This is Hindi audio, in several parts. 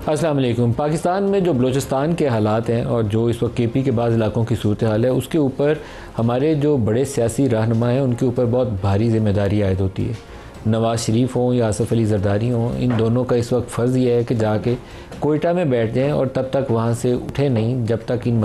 अस्सलाम वालेकुम। पाकिस्तान में जो बलूचिस्तान के हालात हैं और जो इस वक्त केपी के बाद इलाकों की सूरत हाल है, उसके ऊपर हमारे जो बड़े सियासी रहनुमा हैं उनके ऊपर बहुत भारी जिम्मेदारी आयद होती है। नवाज़ शरीफ हों या आसफ़ अली ज़रदारी हों, इन दोनों का इस वक्त फ़र्ज़ ये है कि जाके कोयटा में बैठ जाएं और तब तक वहाँ से उठे नहीं जब तक इन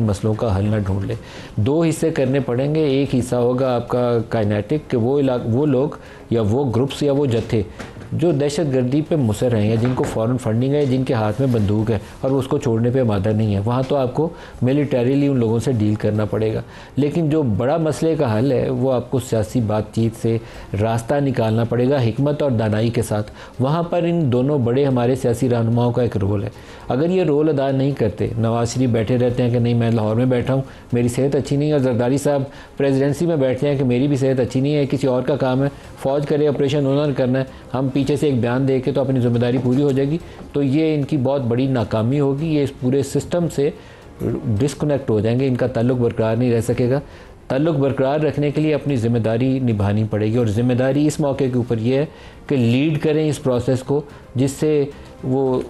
मसलों का हल ना ढूंढ ले। दो हिस्से करने पड़ेंगे। एक हिस्सा होगा आपका काइनेटिक कि वो लोग या वो ग्रुप्स या वो जत्थे जो दहशत गर्दी पे मुसर हैं या जिनको फ़ॉरेन फंडिंग है, जिनके हाथ में बंदूक है और उसको छोड़ने पे आमादा नहीं है, वहाँ तो आपको मिलिटरीली उन लोगों से डील करना पड़ेगा। लेकिन जो बड़ा मसले का हल है वो आपको सियासी बातचीत से रास्ता निकालना पड़ेगा, हिकमत और दानाई के साथ। वहाँ पर इन दोनों बड़े हमारे सियासी रहनुमाओं का एक रोल है। अगर ये रोल अदा नहीं करते, नवाज़ शरीफ बैठे रहते हैं कि नहीं मैं लाहौर में बैठा हूँ, मेरी सेहत अच्छी नहीं है, और जरदारी साहब प्रेसिडेंसी में बैठते हैं कि मेरी भी सेहत अच्छी नहीं है, किसी और का काम है, फ़ौज करे, ऑपरेशन उन्होंने करना है, हम पीछे से एक बयान दे के तो अपनी ज़िम्मेदारी पूरी हो जाएगी, तो ये इनकी बहुत बड़ी नाकामी होगी। ये इस पूरे सिस्टम से डिस्कनेक्ट हो जाएंगे, इनका ताल्लुक बरकरार नहीं रह सकेगा। ताल्लुक बरकरार रखने के लिए अपनी ज़िम्मेदारी निभानी पड़ेगी, और ज़िम्मेदारी इस मौके के ऊपर ये है कि लीड करें इस प्रोसेस को, जिससे वो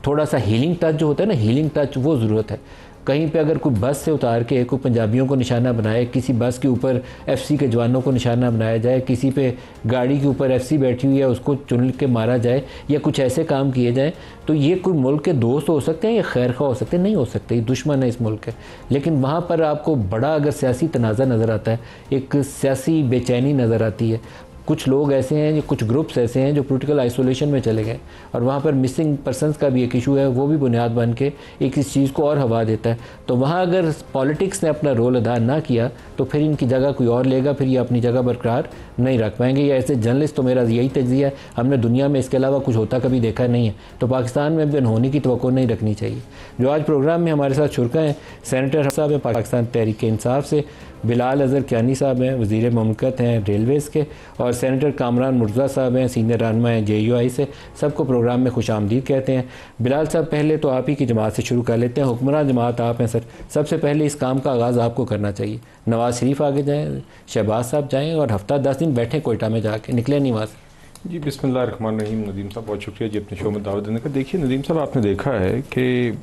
थोड़ा सा हीलिंग टच जो होता है ना, हीलिंग टच वो ज़रूरत है। कहीं पे अगर कोई बस से उतार के कोई पंजाबियों को निशाना बनाए, किसी बस के ऊपर एफसी के जवानों को निशाना बनाया जाए, किसी पे गाड़ी के ऊपर एफसी बैठी हुई है उसको चुन के मारा जाए, या कुछ ऐसे काम किए जाएं, तो ये कोई मुल्क के दोस्त हो सकते हैं या खैरखा हो सकते हैं, नहीं हो सकते, ये दुश्मन है इस मुल्क के। लेकिन वहाँ पर आपको बड़ा अगर सियासी तनाज़ा नज़र आता है, एक सियासी बेचैनी नज़र आती है, कुछ लोग ऐसे हैं, जो कुछ ग्रुप्स ऐसे हैं जो पॉलिटिकल आइसोलेशन में चले गए, और वहाँ पर मिसिंग पर्सनस का भी एक इशू है, वो भी बुनियाद बन के एक इस चीज़ को और हवा देता है। तो वहाँ अगर पॉलिटिक्स ने अपना रोल अदा ना किया तो फिर इनकी जगह कोई और लेगा, फिर ये अपनी जगह बरकरार नहीं रख पाएंगे। या ऐसे जर्नलिस्ट, तो मेरा यही तज्जिया है, हमने दुनिया में इसके अलावा कुछ होता कभी देखा नहीं है, तो पाकिस्तान में भी अनहोनी की तवक्को नहीं रखनी चाहिए। जो आज प्रोग्राम में हमारे साथ शुरका हैं, सेनेटर साहब हैं पाकिस्तान तहरीक इंसाफ से, बिलाल अज़हर कियानी साहब हैं वज़ीर मुमलकत हैं रेलवेज़ के, और सेनेटर कामरान मुर्तज़ा साहब हैं सीनियर रहनुमा हैं JUI से। सबको प्रोग्राम में खुश आमदीद कहते हैं। बिलाल साहब, पहले तो आप ही की जमात से शुरू कर लेते हैं, हुक्मरान जमात आप हैं सर, सबसे पहले इस काम का आगाज़ आपको करना चाहिए। नवाज़ शरीफ आगे जाएँ, शहबाज साहब जाएँ, और हफ्ता 10 दिन बैठें कोयटा में जाके, निकले नहीं वहाँ से। जी बिस्मिल्लाहिर्रहमानिर्रहीम। नदीम साहब बहुत शुक्रिया जी अपने शो में दावत देने का। देखिए नदीम साहब, आपने देखा है कि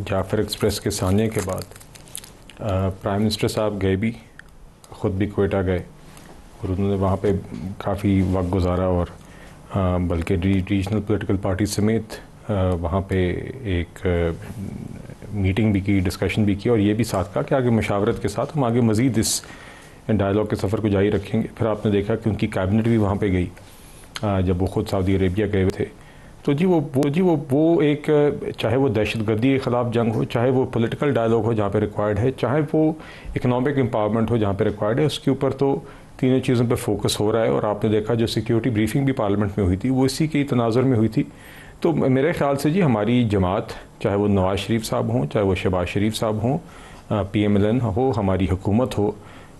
जाफ़र एक्सप्रेस के साने के बाद प्राइम मिनिस्टर साहब गए भी, ख़ुद भी कोयटा गए, और उन्होंने वहाँ पे काफ़ी वक्त गुजारा, और बल्कि रीजनल पॉलिटिकल पार्टी समेत वहाँ पे एक मीटिंग भी की, डिस्कशन भी की, और ये भी साथ कहा कि आगे मशावरत के साथ हम आगे मज़ीद इस डायलॉग के सफ़र को जारी रखेंगे। फिर आपने देखा कि उनकी कैबिनेट भी वहाँ पे गई जब वो ख़ुद सऊदी अरेबिया गए हुए थे। तो वो एक, चाहे वो दहशतगर्दी के ख़िलाफ़ जंग हो, चाहे वो पॉलिटिकल डायलॉग हो जहाँ पे रिक्वायर्ड है, चाहे वो इकनॉमिक एम्पावरमेंट हो जहाँ पे रिक्वायर्ड है, उसके ऊपर तो तीनों चीज़ों पे फोकस हो रहा है। और आपने देखा जो सिक्योरिटी ब्रीफिंग भी पार्लियामेंट में हुई थी वो इसी के तनाजुर में हुई थी। तो मेरे ख़्याल से जी हमारी जमात, चाहे वो नवाज़ शरीफ साहब हों, चाहे वो शहबाज शरीफ साहब हों, PMLN हो, हमारी हुकूमत हो,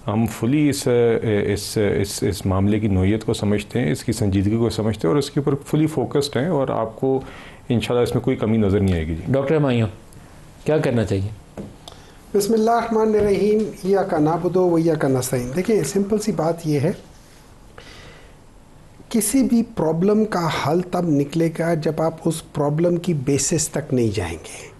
हम फुली इस मामले की नोयत को समझते हैं, इसकी संजीदगी को समझते हैं, और इसके ऊपर फुली फोकस्ड हैं, और आपको इंशाल्लाह इसमें कोई कमी नज़र नहीं आएगी जी। डॉक्टर मायूं, क्या करना चाहिए? बिस्मिल्लाहिर्रहमानिर्रहीम, इय्याका नअबुदु व इय्याका नस्तईन। देखिए सिंपल सी बात यह है, किसी भी प्रॉब्लम का हल तब निकलेगा जब आप उस प्रॉब्लम की बेसिस तक नहीं जाएंगे।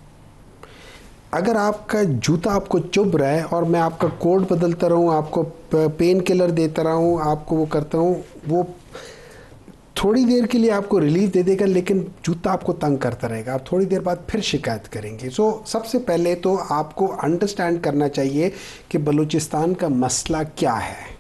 अगर आपका जूता आपको चुभ रहा है और मैं आपका कोड बदलता रहूँ, आपको पेन किलर देता रहूँ, आपको वो करता हूँ, वो थोड़ी देर के लिए आपको रिलीफ दे देगा, लेकिन जूता आपको तंग करता रहेगा, आप थोड़ी देर बाद फिर शिकायत करेंगे। सबसे पहले तो आपको अंडरस्टैंड करना चाहिए कि बलूचिस्तान का मसला क्या है।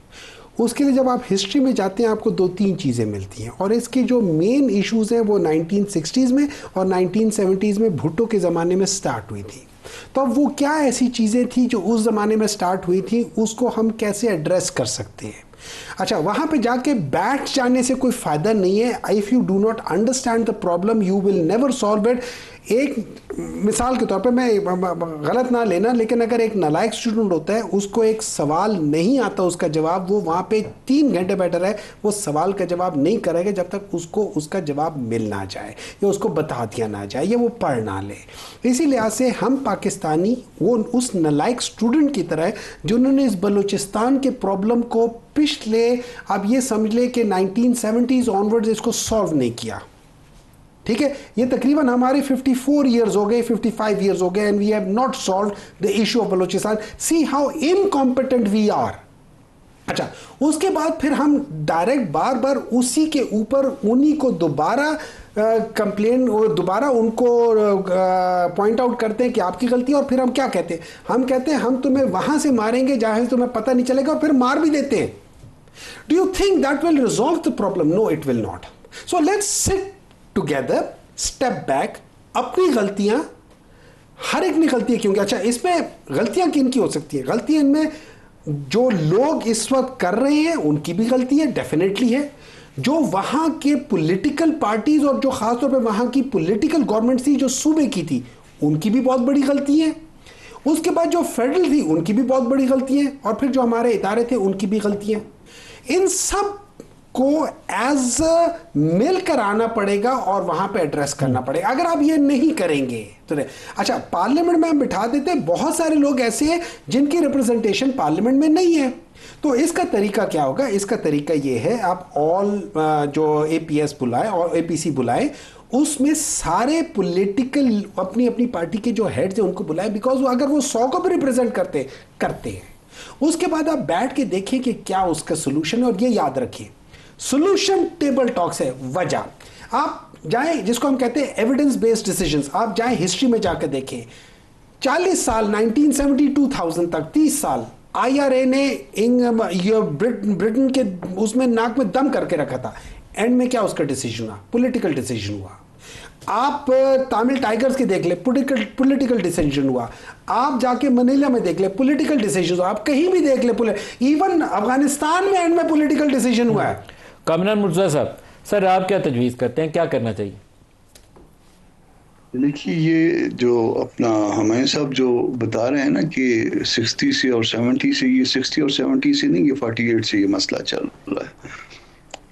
उसके लिए जब आप हिस्ट्री में जाते हैं आपको 2-3 चीज़ें मिलती हैं, और इसके जो मेन इश्यूज़ हैं वो 1960s में और 1970s में भुट्टो के ज़माने में स्टार्ट हुई थी। तो अब वो क्या ऐसी चीज़ें थी जो उस ज़माने में स्टार्ट हुई थी, उसको हम कैसे एड्रेस कर सकते हैं। अच्छा, वहाँ पे जाके बैठ जाने से कोई फ़ायदा नहीं है। If you do not understand the problem you will never solve it. एक मिसाल के तौर पे, मैं गलत ना लेना, लेकिन अगर एक नालायक स्टूडेंट होता है, उसको एक सवाल नहीं आता उसका जवाब, वो वहाँ पे 3 घंटे बैठा रहे, वो सवाल का जवाब नहीं करेगा जब तक उसको उसका जवाब मिल ना जाए या उसको बता दिया ना जाए या वो पढ़ ना ले। इसी लिहाज से हम पाकिस्तानी वो उस नालायक स्टूडेंट की तरह जिन्होंने इस बलूचिस्तान के प्रॉब्लम को पिछले, अब ये समझ ले कि 1970s ऑनवर्ड्स इसको सॉल्व नहीं किया। ठीक है, ये तकरीबन हमारे 54 ईयर्स हो गए, 55 ईयर्स हो गए, and we have not solve the issue of Balochistan. See how incompetent we are. अच्छा, उसके बाद फिर हम डायरेक्ट बार बार उसी के ऊपर उन्हीं को दोबारा कंप्लेन और दोबारा उनको पॉइंट आउट करते हैं कि आपकी गलती है। और फिर हम क्या कहते हैं? हम कहते हैं हम तुम्हें वहां से मारेंगे जहां से तुम्हें पता नहीं चलेगा, और फिर मार भी देते हैं। Do you think that will resolve the problem? No, it will not. So let's sit together, step back, अपनी गलतियां, हर एक ने गलतियां क्योंकि, अच्छा इसमें गलतियां किन की हो सकती है? गलतियां इनमें जो लोग इस वक्त कर रहे हैं उनकी भी गलती है, डेफिनेटली है। जो वहां के पॉलिटिकल पार्टीज और जो खासतौर पे वहां की पॉलिटिकल गवर्नमेंट थी जो सूबे की थी, उनकी भी बहुत बड़ी गलती है। उसके बाद जो फेडरल थी उनकी भी बहुत बड़ी गलती है, और फिर जो हमारे इदारे थे उनकी भी गलती है। इन सब को एज मिलकर आना पड़ेगा और वहां पे एड्रेस करना पड़ेगा। अगर आप ये नहीं करेंगे तो अच्छा, पार्लियामेंट में हम बिठा देते हैं, बहुत सारे लोग ऐसे हैं जिनकी रिप्रेजेंटेशन पार्लियामेंट में नहीं है। तो इसका तरीका क्या होगा? इसका तरीका ये है, आप ऑल जो एपीएस बुलाए और एपीसी बुलाए, उसमें सारे पॉलिटिकल अपनी अपनी पार्टी के जो हेड्स हैं उनको बुलाए, बिकॉज अगर वो 100 को भी रिप्रेजेंट करते हैं, उसके बाद आप बैठ के देखिए कि क्या उसका सोल्यूशन है। और ये याद रखिए, सोल्यूशन टेबल टॉक्स है। वजह आप जाएं, जिसको हम कहते हैं एविडेंस बेस्ड डिसीजंस, आप जाएं हिस्ट्री में जाकर देखें। 40 साल 1970 2000 तक 30 साल आईआरए ने ब्रिटेन के उसमें नाक में दम करके रखा था। एंड में क्या उसका डिसीजन हुआ? पॉलिटिकल डिसीजन हुआ। आप तमिल टाइगर्स के देख ले, पॉलिटिकल डिसीजन हुआ। आप जाके मनीला में देख ले, पॉलिटिकल डिसीजन हुआ। आप कहीं भी देख ले, इवन अफगानिस्तान में एंड में पॉलिटिकल डिसीजन हुआ है। कामरान मुर्तज़ा साहब, सर आप क्या तजवीज़ करते हैं, क्या करना चाहिए? देखिए, ये जो अपना हुमायूं साहब जो बता रहे हैं ना कि 60 से और 70 से, ये 60 और 70 से नहीं, ये 48 से ये मसला चल रहा है।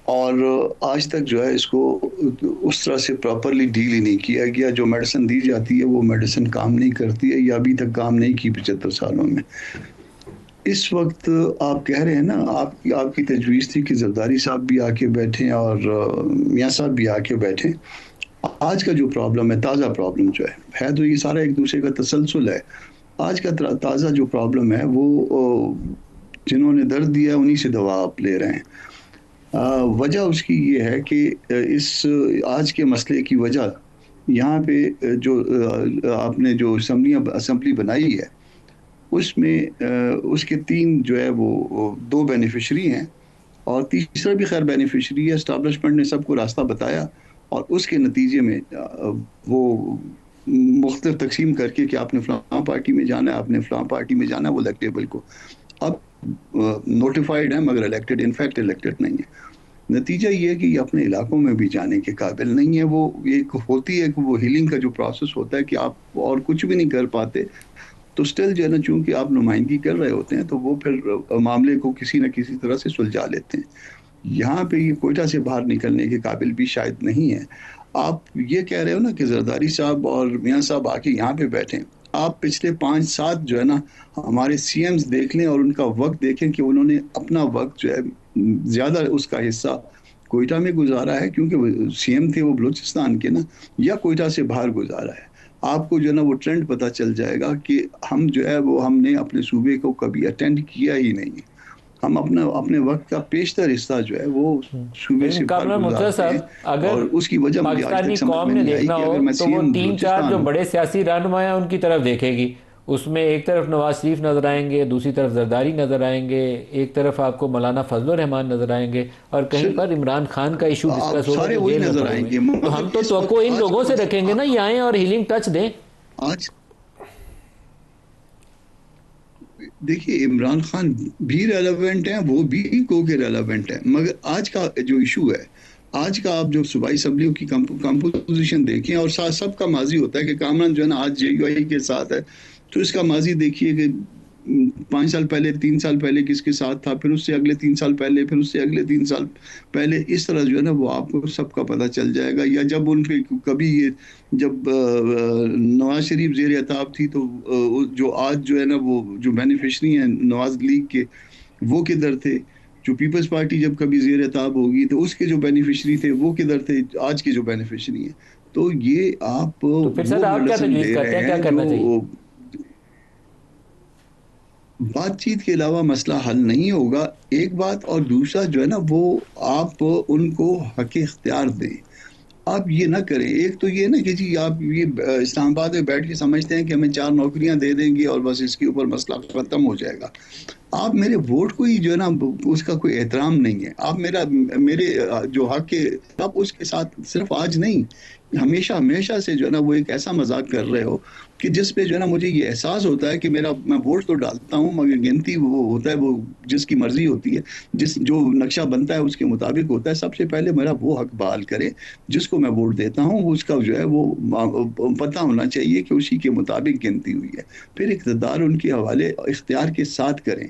और आज तक जो है इसको उस तरह से प्रॉपरली डील ही नहीं किया गया। जो मेडिसिन दी जाती है वो मेडिसिन काम नहीं करती है, या अभी तक काम नहीं की 75 सालों में। इस वक्त आप कह रहे हैं ना, आपकी तजवीज़ थी कि जरदारी साहब भी आके बैठे और मियाँ साहब भी आके बैठे। आज का जो प्रॉब्लम है, ताज़ा प्रॉब्लम जो है तो ये सारा एक दूसरे का तसलसल है। आज का ताज़ा जो प्रॉब्लम है वो जिन्होंने दर्द दिया उन्हीं से दवा आप ले रहे हैं। वजह उसकी ये है कि इस आज के मसले की वजह यहाँ पे जो आपने जो असम्बली बनाई है उसमें उसके 3 जो है वो 2 बेनिफिशरी हैं, और तीसरा भी खैर बेनिफिशरी है। एस्टैब्लिशमेंट ने सबको रास्ता बताया और उसके नतीजे में वो मुख्तलिफ तकसीम करके कि आपने फलां पार्टी में जाना है, आपने फलां पार्टी में जाना है, वो इलेक्टेबल को अब नोटिफाइड है मगर इलेक्टेड, इनफैक्ट इलेक्टेड नहीं है। नतीजा ये है कि ये अपने इलाकों में भी जाने के काबिल नहीं है। वो एक होती है कि वो हीलिंग का जो प्रोसेस होता है कि आप और कुछ भी नहीं कर पाते, तो स्टिल जो है ना, चूंकि आप नुमाइंदगी कर रहे होते हैं तो वो फिर मामले को किसी न किसी तरह से सुलझा लेते हैं। यहाँ पे ये कोयटा से बाहर निकलने के काबिल भी शायद नहीं है। आप ये कह रहे हो ना कि जरदारी साहब और मियाँ साहब आके यहाँ पे बैठे। आप पिछले 5-7 जो है ना हमारे सीएम्स देख लें और उनका वक्त देखें कि उन्होंने अपना वक्त जो है ज़्यादा उसका हिस्सा कोयटा में गुजारा है, क्योंकि सीएम थे वो बलूचिस्तान के ना, या कोयटा से बाहर गुजारा है। आपको जो है ना वो ट्रेंड पता चल जाएगा कि हम जो है वो हमने अपने सूबे को कभी अटेंड किया ही नहीं है। हम अपने वक्त का पेशतर हिस्सा जो है वो सूबे से बाहर गुजारते हैं, और उसकी वजह पाकिस्तानी कौम ने देखना हो तो वो 3-4 जो बड़े सियासी रहनुमा हैं उनकी तरफ देखेगी। उसमें एक तरफ नवाज शरीफ नजर आएंगे, दूसरी तरफ जरदारी नजर आएंगे, एक तरफ आपको मौलाना फजलुर रहमान नजर आएंगे, और कहीं पर इमरान खान का इशू डिस्कस होगा तो जेल नजर आएंगे। तो हम तो इन लोगों से रखेंगे ना, ये आए और हीलिंग टच दें। आज देखिए, इमरान खान भी रेलेवेंट हैं, वो भी को के रेलेवेंट हैं, मगर आज का जो इशू है, आज का आप जो सूबाई असम्बलियों की कंपोजिशन देखें और साथ सबका माजी होता है कि कामरान जो है ना आज JUI के साथ है, तो इसका माजी देखिए कि 5 साल पहले 3 साल पहले किसके साथ था, फिर उससे अगले 3 साल पहले, फिर उससे अगले 3 साल पहले, इस तरह जो है ना वो आपको सबका पता चल जाएगा। या जब उन पे कभी ये जब नवाज शरीफ ज़ेर अताब थी तो जो आज जो है ना वो जो बेनिफिशरी हैं नवाज लीग के, वो किधर थे। जो पीपल्स पार्टी जब कभी ज़ेर ताब होगी तो उसके जो बेनिफिशरी थे वो किधर थे, आज के जो बेनिफिशरी हैं। तो ये आप तो फिर सर आप क्या तजवीज़ करते हैं, क्या करना चाहिए? बातचीत के अलावा मसला हल नहीं होगा, एक बात। और दूसरा जो है ना, वो आप उनको हक इख्तियार दें। आप ये ना करें, एक तो ये ना कि जी आप ये इस्लामाबाद में बैठ के समझते हैं कि हमें 4 नौकरियां दे देंगे और बस इसके ऊपर मसला ख़त्म हो जाएगा। आप मेरे वोट को ही जो है ना, उसका कोई एहतराम नहीं है। आप मेरे जो हक है, आप उसके साथ सिर्फ आज नहीं, हमेशा हमेशा से जो है ना वो एक ऐसा मजाक कर रहे हो कि जिस पे जो है ना मुझे ये एहसास होता है कि मैं वोट तो डालता हूँ मगर गिनती वो होता है, वो जिसकी मर्जी होती है, जो नक्शा बनता है उसके मुताबिक होता है। सबसे पहले मेरा वो हक बहाल करे, जिसको मैं वोट देता हूँ उसका जो है वो पता होना चाहिए कि उसी के मुताबिक गिनती हुई है। फिर इक़्तिदार उनके हवाले इख्तियार के साथ करें।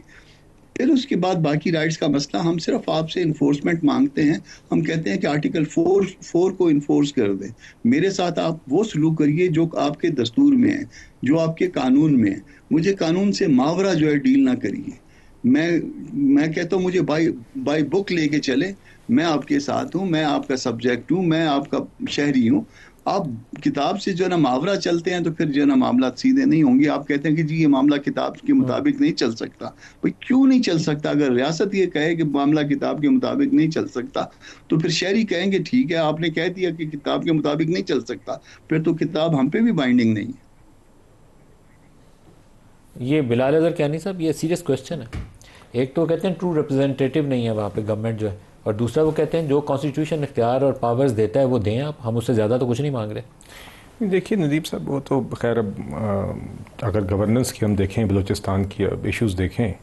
फिर उसके बाद बाकी राइट्स का मसला, हम सिर्फ आपसे इन्फोर्समेंट मांगते हैं। हम कहते हैं कि आर्टिकल 4 को इन्फोर्स कर दें। मेरे साथ आप वो सलूक करिए जो आपके दस्तूर में है, जो आपके कानून में है। मुझे कानून से मावरा जो है डील ना करिए। मैं कहता हूँ मुझे बाई बुक लेके चले, मैं आपके साथ हूँ, मैं आपका सब्जेक्ट हूँ, मैं आपका शहरी हूँ। आप किताब से जो है ना मावरा चलते हैं तो फिर जो है ना मामला सीधे नहीं होंगे। आप कहते हैं कि जी ये मामला किताब के मुताबिक नहीं चल सकता। भाई क्यों नहीं चल सकता? अगर रियासत ये कहे कि मामला किताब के मुताबिक नहीं चल सकता तो फिर शहरी कहेंगे ठीक है आपने कह दिया कि किताब के मुताबिक नहीं चल सकता, फिर तो किताब हम पे भी बाइंडिंग नहीं है। ये बिलाल अज़हर कहनी साहब, ये सीरियस क्वेश्चन है। एक तो कहते हैं ट्रू रिप्रेजेंटेटिव नहीं है वहाँ पे गवर्नमेंट जो है, और दूसरा वो कहते हैं जो कॉन्स्टिट्यूशन इख्तियार और पावर्स देता है वो दें आप, हम उससे ज़्यादा तो कुछ नहीं मांग रहे। देखिए नदीम साहब, वो तो खैर अब अगर गवर्नेंस की हम देखें, बलूचिस्तान की अब इश्यूज़ देखें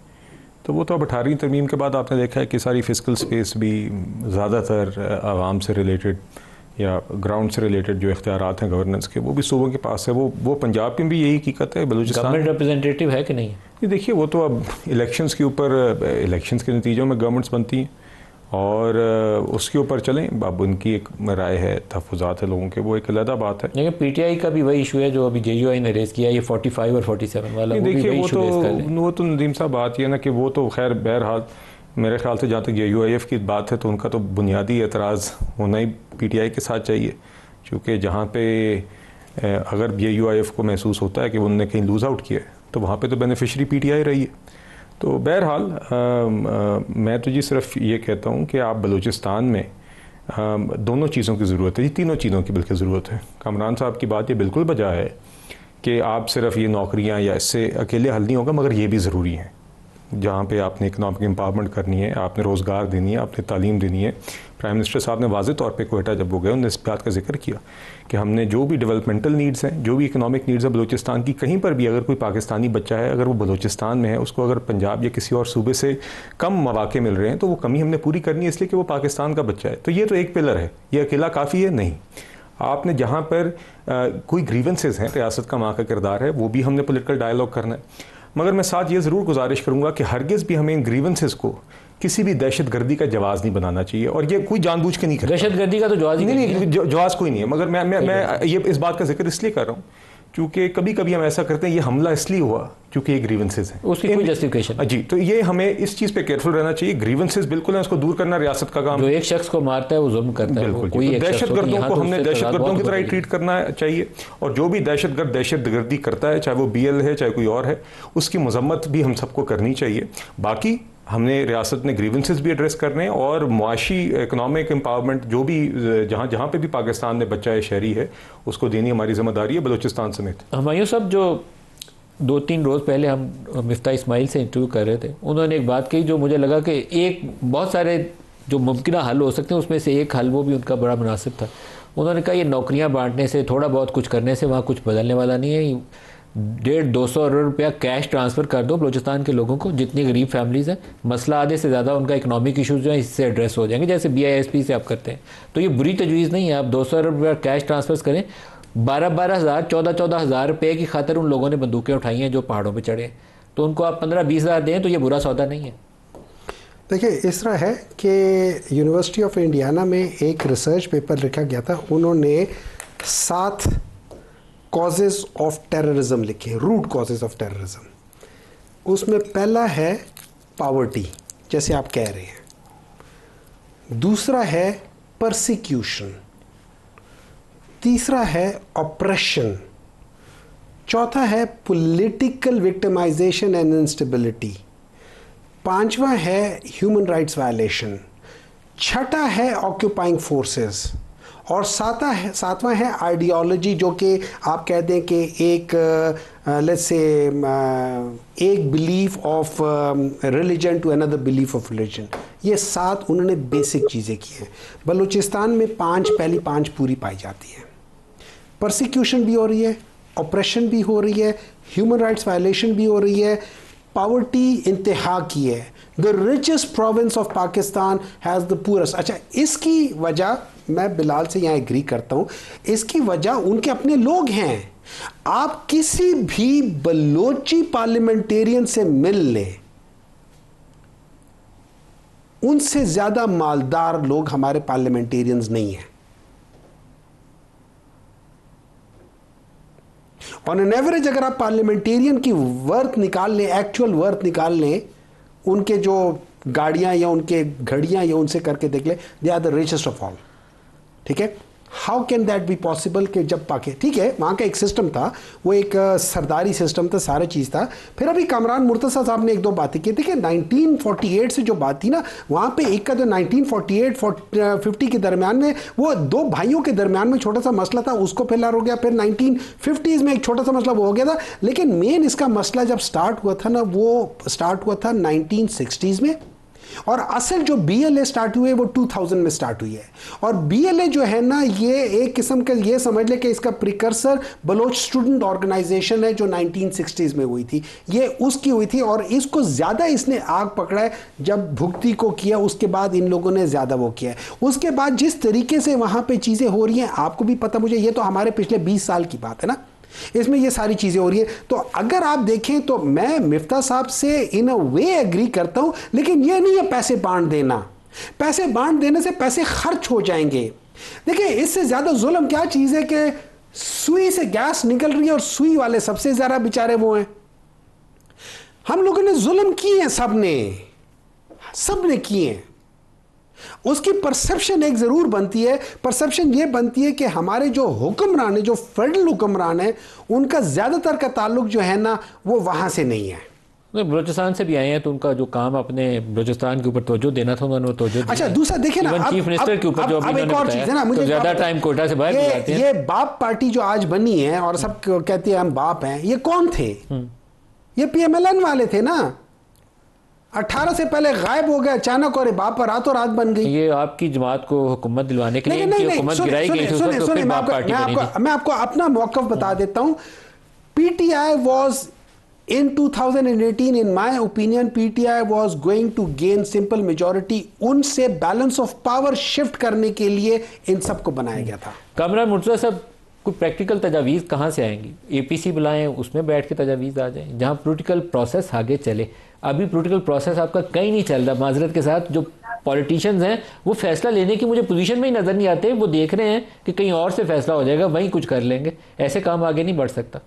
तो वो तो अब 18वीं तरमीम के बाद आपने देखा है कि सारी फिजिकल स्पेस भी ज़्यादातर आवाम से रिलेटेड या ग्राउंड से रिलेटेड जो इख्तियारात हैं गवर्नेंस के, वो भी सूबों के पास है। वो पंजाब में भी यही हकीकत है, बलूचिस्तान गवर्नमेंट रिप्रेजेंटेटिव है कि नहीं? ये देखिए वो तो अब इलेक्शंस के ऊपर, इलेक्शंस के नतीजों में गवर्नमेंट्स बनती हैं और उसके ऊपर चलें। अब उनकी एक राय है, तहफ़्फ़ुज़ात है लोगों के, वो एक अलग बात है। लेकिन पीटीआई का भी वही इशू है जो अभी JUI ने रेज़ किया, ये 45 और 47 वाला। देखिए वो तो नदीम साहब बात ये ना कि वो तो खैर बहरहाल मेरे ख्याल से जहाँ तक UIF की बात है तो उनका तो बुनियादी एतराज़ होना ही PTI के साथ चाहिए, क्योंकि जहाँ पे अगर UIF को महसूस होता है कि उन्होंने कहीं लूज़ आउट किया है तो वहाँ पे तो बेनिफिशरी PTI रही है। तो बहरहाल मैं तो जी सिर्फ ये कहता हूँ कि आप बलूचिस्तान में दोनों चीज़ों की ज़रूरत है, जी तीनों चीज़ों की बल्कि ज़रूरत है। कामरान साहब की बात ये बिल्कुल बजा है कि आप सिर्फ ये नौकरियाँ या इससे अकेले हल नहीं होगा, मगर ये भी ज़रूरी है। जहाँ पे आपने इकनॉमिक एम्पावरमेंट करनी है, आपने रोज़गार देनी है, आपने तालीम देनी है। प्राइम मिनिस्टर साहब ने वाज़े तौर पे कोयटा जब वो गए उन्होंने इस बात का जिक्र किया कि हमने जो भी डेवलपमेंटल नीड्स हैं, जो भी इकनॉमिक नीड्स है बलूचिस्तान की, कहीं पर भी अगर कोई पाकिस्तानी बच्चा है, अगर वो बलूचिस्तान में है, उसको अगर पंजाब या किसी और सूबे से कम मौके मिल रहे हैं तो वो कमी हमने पूरी करनी है, इसलिए कि वो पाकिस्तान का बच्चा है। तो ये तो एक पिलर है, ये अकेला काफ़ी है नहीं। आपने जहाँ पर कोई ग्रीवेंसेस हैं, रियासत का वहाँ का किरदार है, वो भी हमने पॉलिटिकल डायलॉग करना है। मगर मैं साथ ये ज़रूर गुजारिश करूँगा कि हरगिज़ भी हमें इन ग्रीवेंसेस को किसी भी दहशतगर्दी का जवाज़ नहीं बनाना चाहिए, और ये कोई जानबूझ के नहीं करता। दहशतगर्दी का तो जवाज़ ही नहीं, जवाज़ कोई नहीं है। मगर मैं ये इस बात का जिक्र इसलिए कर रहा हूँ क्योंकि कभी कभी हम ऐसा करते हैं, ये हमला इसलिए हुआ क्योंकि ये ग्रीवेंसेस हैं, उसकी कोई जस्टिफिकेशन जी। तो ये हमें इस चीज़ पे केयरफुल रहना चाहिए। ग्रीवेंसेस बिल्कुल है, उसको दूर करना रियासत का काम। जो एक शख्स को मारता है वो जुल्म करता है, बिल्कुल। कोई दहशतगर्दों को हमने दहशतगर्दों की तरह ही ट्रीट करना चाहिए, और जो भी दहशतगर्द दहशतगर्दी करता है, चाहे वो BL है चाहे कोई और है, उसकी मजम्मत भी हम सबको करनी चाहिए। बाकी हमने रियासत ने ग्रीवेंसेस भी एड्रेस करने, और मुआशी इकनॉमिक एम्पावरमेंट जो भी जहाँ जहाँ पे भी पाकिस्तान में बच्चा है, शहरी है, उसको देनी हमारी जिम्मेदारी है, बलूचिस्तान समेत। हुमायूं साहब जो 2-3 रोज़ पहले हम मिफ्ता इस्माइल से इंटरव्यू कर रहे थे, उन्होंने एक बात कही जो मुझे लगा कि एक बहुत सारे जो मुमकिन हल हो सकते हैं उसमें से एक हल वो भी उनका बड़ा मुनासिब था। उन्होंने कहा ये नौकरियां बांटने से, थोड़ा बहुत कुछ करने से वहाँ कुछ बदलने वाला नहीं है। 150-200 अरब रुपया कैश ट्रांसफ़र कर दो बलूचिस्तान के लोगों को, जितनी गरीब फैमिलीज़ हैं, मसला आधे से ज़्यादा उनका इकनॉमिक इशूज़ जो है इससे एड्रेस हो जाएंगे, जैसे BISP से आप करते हैं। तो ये बुरी तजवीज़ नहीं है, आप 200 अरब रुपया कैश ट्रांसफ़र करें। 12-12 हज़ार 14-14 हज़ार रुपये की खातिर उन लोगों ने बंदूकें उठाई हैं जो पहाड़ों पर चढ़े, तो उनको आप 15-20 हज़ार दें तो ये बुरा सौदा नहीं है। देखिए इस तरह है कि यूनिवर्सिटी ऑफ इंडियाना में एक रिसर्च पेपर लिखा गया था, उन्होंने 7 कॉजेज़ ऑफ टेररिज्म लिखे, रूट कॉजेज़ ऑफ टेररिज्म। उसमें पहला है पावर्टी, जैसे आप कह रहे हैं, दूसरा है परसिक्यूशन, तीसरा है ऑपरेशन, चौथा है पॉलिटिकल विक्टिमाइजेशन एंड इंस्टेबिलिटी, पांचवा है ह्यूमन राइट्स वायलेशन, छठा है ऑक्यूपाइंग फोर्सेस, और सातवां है आइडियोलॉजी, जो कि आप कहते हैं कि एक लेट्स से एक belief of religion to another belief of religion. ये 7 उन्होंने बेसिक चीज़ें की हैं। बलूचिस्तान में पहली पांच पूरी पाई जाती हैं। परसिक्यूशन भी हो रही है, ऑपरेशन भी हो रही है, ह्यूमन राइट्स वायलेशन भी हो रही है, पावर्टी इंतहा की है। The richest province of Pakistan has the poorest. अच्छा, इसकी वजह मैं बिलाल से यहाँ एग्री करता हूँ, इसकी वजह उनके अपने लोग हैं। आप किसी भी बलोची पार्लियामेंटेरियन से मिल लें, उनसे ज्यादा मालदार लोग हमारे पार्लियामेंटेरियंस नहीं हैं। ऑन एन एवरेज अगर आप पार्लियामेंटेरियन की वर्थ निकाल लें, एक्चुअल वर्थ निकाल लें, उनके जो गाड़ियां या उनके घड़ियां या उनसे करके देख लें, they are the richest of all. ठीक है, how can that be possible कि जब पाके, ठीक है वहाँ का एक सिस्टम था, वो एक सरदारी सिस्टम था, सारा चीज़ था। फिर अभी कामरान मुर्तज़ा साहब ने 1-2 बातें की। देखिए 1948 से जो बात थी ना, वहाँ पे एक का जो 1948-50 के दरमियान में वो 2 भाइयों के दरमियान में छोटा सा मसला था, उसको फिर हो गया। फिर 1950s में एक छोटा सा मसला वो हो गया था। लेकिन मेन इसका मसला जब स्टार्ट हुआ था ना, वो स्टार्ट हुआ था 1960s में, और असल जो BLA स्टार्ट हुई है वो 2000 में स्टार्ट हुई है। और BLA जो है ना, ये एक किस्म का, ये समझ ले कि इसका प्रिकर्सर बलोच स्टूडेंट ऑर्गेनाइजेशन है जो 1960s में हुई थी, ये उसकी हुई थी। और इसको ज़्यादा इसने आग पकड़ा है जब भुगती को किया, उसके बाद इन लोगों ने ज़्यादा वो किया है। उसके बाद जिस तरीके से वहाँ पे चीज़ें हो रही हैं, आपको भी पता, मुझे ये तो हमारे पिछले 20 साल की बात है ना, इसमें ये सारी चीजें हो रही है। तो अगर आप देखें तो मैं मिफ्ता साहब से इन अ वे एग्री करता हूं, लेकिन ये नहीं है पैसे बांट देना। पैसे बांट देने से पैसे खर्च हो जाएंगे। देखिए इससे ज्यादा जुल्म क्या चीज है कि सुई से गैस निकल रही है और सुई वाले सबसे ज्यादा बेचारे वो हैं। हम लोगों ने जुल्म किए हैं, सबने किए हैं। उसकी परसेप्शन एक जरूर बनती है, परसेप्शन ये बनती है कि हमारे जो हुक्मरान है, जो फेडरल हुक्मरान है, उनका ज्यादातर का ताल्लुक जो है ना वो वहां से नहीं है। बलूचिस्तान से भी आए हैं तो उनका जो काम अपने बलूचिस्तान के ऊपर तवज्जो देना था, उन्होंने तवज्जो दी। अच्छा, दूसरा देखिए ना, चीफ मिनिस्टर के ऊपर जो अब एक और चीज है ना, मुझे ज्यादा टाइम कोटा से बाहर जाते हैं। ये बाप पार्टी जो आज बनी है और सब कहते हैं हम बाप हैं, ये कौन थे? ये PMLN वाले थे ना। 18 से पहले गायब हो गया अचानक और बाप पर रातों रात बन गई। ये आपकी जमात को हुकूमत दिलवाने के लिए इनकी हुकूमत गिराई गई थी, उसको फिर बाप पार्टी बनी थी। मैं आपको अपना मौक़िफ़ बता देता हूं। PTI was in 2018 in my opinion PTI was going to gain simple majority। उनसे बैलेंस ऑफ पावर शिफ्ट करने के लिए इन सबको बनाया गया था। कामरान मुर्तज़ा साहब, कोई प्रैक्टिकल तजावीज़ कहाँ से आएंगी? APC बुलाएं, उसमें बैठ के तजावीज़ आ जाएं, जहाँ पोलिटिकल प्रोसेस आगे चले। अभी पोलिटिकल प्रोसेस आपका कहीं नहीं चल रहा। माजरत के साथ जो पॉलिटिशियंस हैं वो फैसला लेने की मुझे पोजीशन में ही नज़र नहीं आते। वो देख रहे हैं कि कहीं और से फैसला हो जाएगा, वहीं कुछ कर लेंगे। ऐसे काम आगे नहीं बढ़ सकता।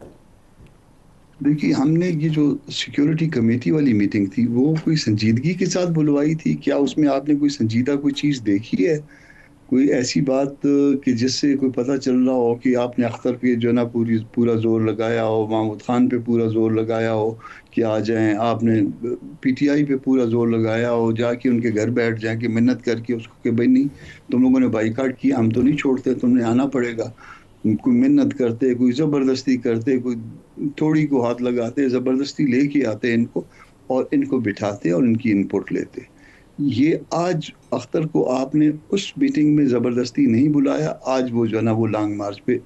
देखिए, हमने ये जो सिक्योरिटी कमेटी वाली मीटिंग थी वो कोई संजीदगी के साथ बुलवाई थी क्या? उसमें आपने कोई संजीदा कोई चीज़ देखी है? कोई ऐसी बात कि जिससे कोई पता चल रहा हो कि आपने अख्तर पे जो ना पूरा जोर लगाया हो, महमूद खान पे पूरा जोर लगाया हो कि आ जाएं, आपने PTI पे पूरा जोर लगाया हो, जाके उनके घर बैठ जाए कि मिन्नत करके उसको कि भाई नहीं, तुम लोगों ने बाईकाट किया, हम तो नहीं छोड़ते, तुमने आना पड़ेगा। कोई मिन्नत करते, कोई ज़बरदस्ती करते, कोई थोड़ी को हाथ लगाते, ज़बरदस्ती लेके आते इनको और इनको बिठाते और इनकी इनपुट लेते। ये आज अख्तर को आपने उस मीटिंग में ज़बरदस्ती नहीं बुलाया, आज वो जो है ना वो लॉन्ग मार्च पे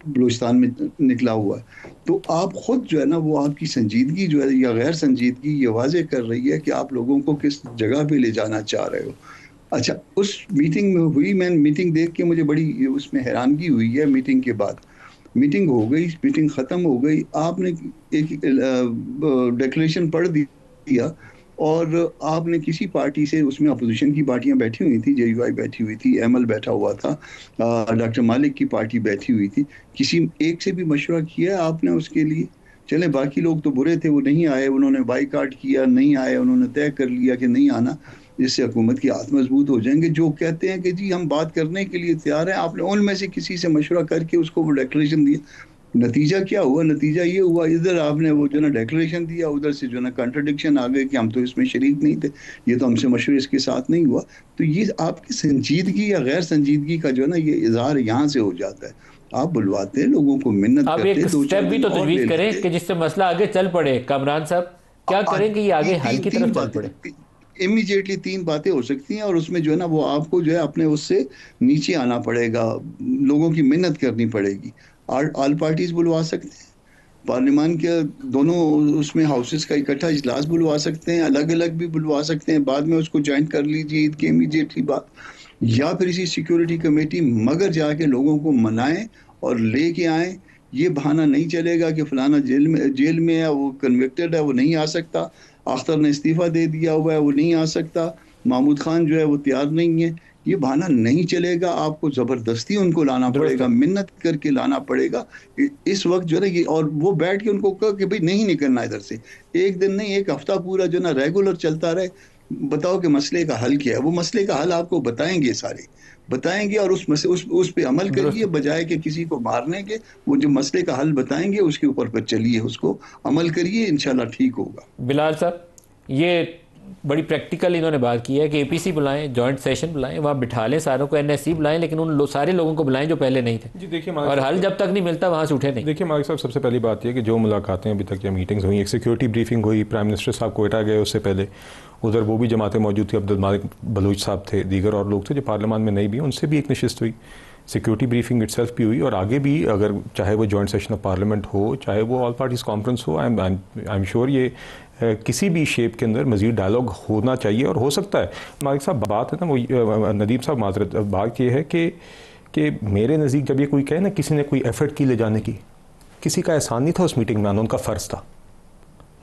बलूचिस्तान में निकला हुआ है। तो आप ख़ुद जो है ना वो आपकी संजीदगी जो है या गैर संजीदगी ये वाज़े कर रही है कि आप लोगों को किस जगह पे ले जाना चाह रहे हो। अच्छा, उस मीटिंग में हुई, मैं मीटिंग देख के मुझे बड़ी उसमें हैरानगी हुई है। मीटिंग के बाद मीटिंग हो गई, मीटिंग ख़त्म हो गई, आपने एक डिक्लेरेशन पढ़ दिया और आपने किसी पार्टी से, उसमें अपोजिशन की पार्टियां बैठी हुई थी, JUI बैठी हुई थी, ML बैठा हुआ था, डॉक्टर मालिक की पार्टी बैठी हुई थी, किसी एक से भी मशवरा किया आपने उसके लिए? चले बाकी लोग तो बुरे थे, वो नहीं आए, उन्होंने बाईकाट किया, नहीं आए, उन्होंने तय कर लिया कि नहीं आना। जिससे हुकूमत की हाथ मजबूत हो जाएंगे। जो कहते हैं कि जी हम बात करने के लिए तैयार हैं, आपने उनमें से किसी से मशवरा करके उसको वो डिक्लेरेशन दिया, नतीजा क्या हुआ? नतीजा ये हुआ, इधर आपने वो जो ना डिक्लेरेशन दिया, उधर से जो ना कंट्रडिक्शन आ गए कि हम तो इसमें शरीक नहीं थे, ये तो हमसे मशवरे इसके साथ नहीं हुआ। तो ये आपकी संजीदगी या गैर संजीदगी का जो ना ये इजहार यहाँ से हो जाता है। आप बुलवाते हैं लोगों को, मिन्नत आप करते एक हैं, दो स्टेप चार भी दिन तो और ले तजवीज़ करें लेते कि जिससे मसला आगे चल पड़े। कामरान साहब क्या करें कि ये आगे हल की तरफ चल पड़े? इमीडिएटली 3 बातें हो सकती हैं, और उसमें जो है ना वो आपको जो है अपने उससे नीचे आना पड़ेगा, लोगों की मिन्नत करनी पड़ेगी। ऑल पार्टीज बुलवा सकते हैं, पार्लियामान के दोनों उसमें हाउसेस का इकट्ठा इजलास बुलवा सकते हैं, अलग अलग भी बुलवा सकते हैं, बाद में उसको ज्वाइन कर लीजिए ईद के इमीडिएटली बाद, या फिर इसी सिक्योरिटी कमेटी, मगर जाके लोगों को मनाएं और लेके आए। ये बहाना नहीं चलेगा कि फलाना जेल में है, वो कन्विक्टेड है, वो नहीं आ सकता, अख्तर ने इस्तीफा दे दिया हुआ है, वो नहीं आ सकता, महमूद खान जो है वो तैयार नहीं है। ये बहाना नहीं चलेगा, आपको ज़बरदस्ती उनको लाना पड़ेगा, मिन्नत करके लाना पड़ेगा इस वक्त जो है ये। और वो बैठ के उनको कहा कि भाई नहीं निकलना इधर से, एक दिन नहीं, एक हफ्ता पूरा जो ना रेगुलर चलता रहे, बताओ कि मसले का हल क्या है। वो मसले का हल आपको बताएंगे, सारे बताएंगे, और उस पे अमल करिए, बजाय कि किसी को मारने के। वो जो मसले का हल बताएंगे उसके ऊपर पर चलिए, उसको अमल करिए, इंशाल्लाह ठीक होगा। बिलाल साहब, ये बड़ी प्रैक्टिकल इन्होंने बात की है कि एपीसी बुलाएं, जॉइंट सेशन बुलाएं, वहाँ बिठा लें सारों को, एनएससी बुलाएं, लेकिन उन सारे लोगों को बुलाएं जो पहले नहीं थे। जी देखिए, और हल जब तक नहीं मिलता वहाँ से उठे नहीं। देखिए मालिक साहब, सबसे पहली बात यह कि जो मुलाकातें अभी तक या मीटिंग्स हुई, एक सिक्योरिटी ब्रीफिंग हुई, प्राइम मिनिस्टर साहब कोयटा गए, उससे पहले उधर वो भी जमातें मौजूद थी, अब्दुल मालिक बलूच साहब थे, दीगर और लोग थे जो पार्लियामान में नहीं भी, उनसे भी एक नशिस्त हुई, सिक्योरिटी ब्रीफिंग इटसेल्फ भी हुई, और आगे भी अगर चाहे वो जॉइंट सेशन ऑफ पार्लियामेंट हो, चाहे वो ऑल पार्टीज कॉन्फ्रेंस हो, आई एम श्योर ये किसी भी शेप के अंदर मज़ीद डायलॉग होना चाहिए और हो सकता है। मालिक साहब बात है ना, वो नदीम साहब माजरत, बात ये है कि मेरे नज़दीक जब ये कोई कहे ना किसी ने कोई एफर्ट की ले जाने की, किसी का एहसान नहीं था उस मीटिंग में आना, उनका फ़र्ज़ था।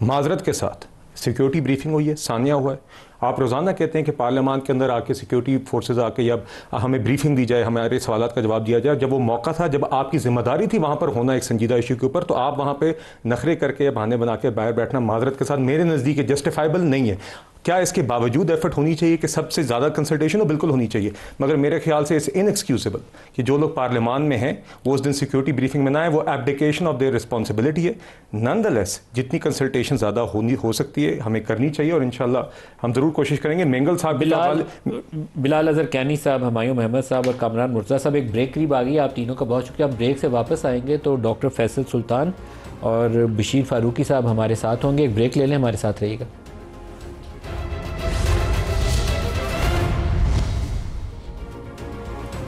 माजरत के साथ सिक्योरिटी ब्रीफिंग हुई है, सानिया हुआ है। आप रोज़ाना कहते हैं कि पार्लियामान के अंदर आके सिक्योरिटी फोर्सेज आके या हमें ब्रीफिंग दी जाए, हमारे सवालात का जवाब दिया जाए। जब वो मौका था, जब आपकी जिम्मेदारी थी वहाँ पर होना एक संजीदा इशू के ऊपर, तो आप वहाँ पे नखरे करके या बहाने बना के बाहर बैठना माजरत के साथ मेरे नज़दीक जस्टिफाइबल नहीं है। क्या इसके बावजूद एफर्ट होनी चाहिए कि सबसे ज़्यादा कंसल्टेशन हो? बिल्कुल होनी चाहिए, मगर मेरे ख्याल से इट्स इनएक्सक्यूजेबल कि जो लोग पार्लियामान में हैं वो उस दिन सिक्योरिटी ब्रीफिंग में ना आए, वो एब्डिकेशन ऑफ देयर रिस्पॉन्सिबिलिटी है। नॉनदलेस जितनी कंसल्टेशन ज़्यादा हो सकती है हमें करनी चाहिए, और इंशाल्लाह हम ज़रूर कोशिश करेंगे। मेंगल साहब, बिलाल अजहर कैनी साहब, हुमायूं अहमद साहब और कामरान मुर्तज़ा साहब, एक ब्रेक करीब आ गई। आप तीनों का बहुत शुक्रिया। ब्रेक से वापस आएंगे तो डॉक्टर फैसल सुल्तान और बशीर फारूकी साहब हमारे साथ होंगे। एक ब्रेक ले लें, हमारे साथ रहिएगा।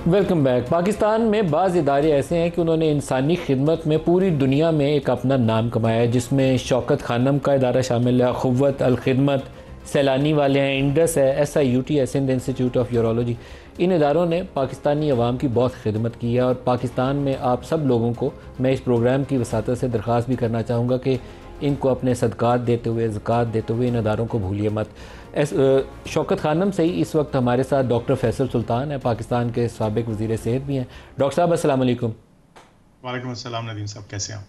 Welcome back. पाकिस्तान में बाज़ इदारे ऐसे हैं कि उन्होंने इंसानी खिदमत में पूरी दुनिया में एक अपना नाम कमाया है, जिसमें शौकत खानम का इदारा शामिल है, अखुव्वत, अल खिदमत, सैलानी वाले हैं, इंडस है, SIUT है, सिंध इंस्टीट्यूट ऑफ यूरोलॉजी। इन इदारों ने पाकिस्तानी अवाम की बहुत खिदमत की है, और पाकिस्तान में आप सब लोगों को मैं इस प्रोग्राम की वसातत से दरख्वास्त भी करना चाहूँगा कि इनको अपने सदक़ात देते हुए, ज़कात देते हुए इन इदारों को भूलिए मत। शौकत खानम से ही इस वक्त हमारे साथ डॉक्टर फैसल सुल्तान है, पाकिस्तान के साबिक़ वज़ीर सेहत भी हैं। डॉक्टर साहब अस्सलाम वालेकुम। वालेकुम अस्सलाम नदीम साहब, कैसे हैं आप?